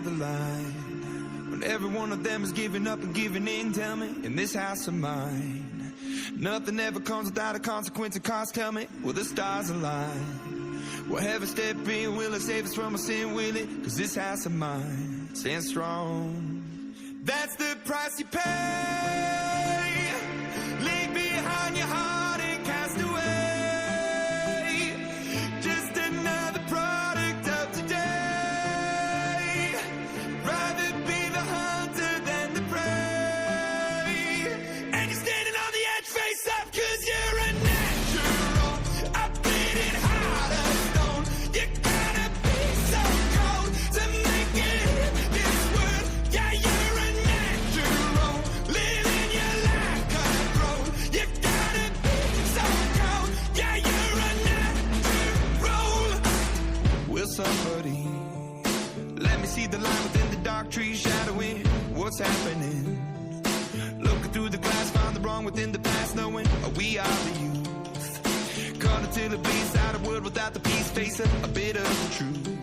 the line, when every one of them is giving up and giving in. Tell me, in this house of mine, nothing ever comes without a consequence of cost. Tell me, will the stars align? Will heaven step in? Will it save us from our sin? Will it? Cause this house of mine stands strong. That's the price you pay. Leave behind your heart and cast away. Just another product of today. Rather be the hunter than the prey. And you're standing on the edge, face up, cause you're a natural. A bleeding heart of stone. You gotta be so cold to make it in this world. Yeah, you're a natural. Living your life cutthroat. You gotta be so cold. Yeah, you're a natural. Will somebody let me see the line within the dark trees shadowing what's happening? Looking through the glass, find the wrong within the past, knowing we are the youth. Caught until it bleeds out, a world without the peace, face a bit of the truth.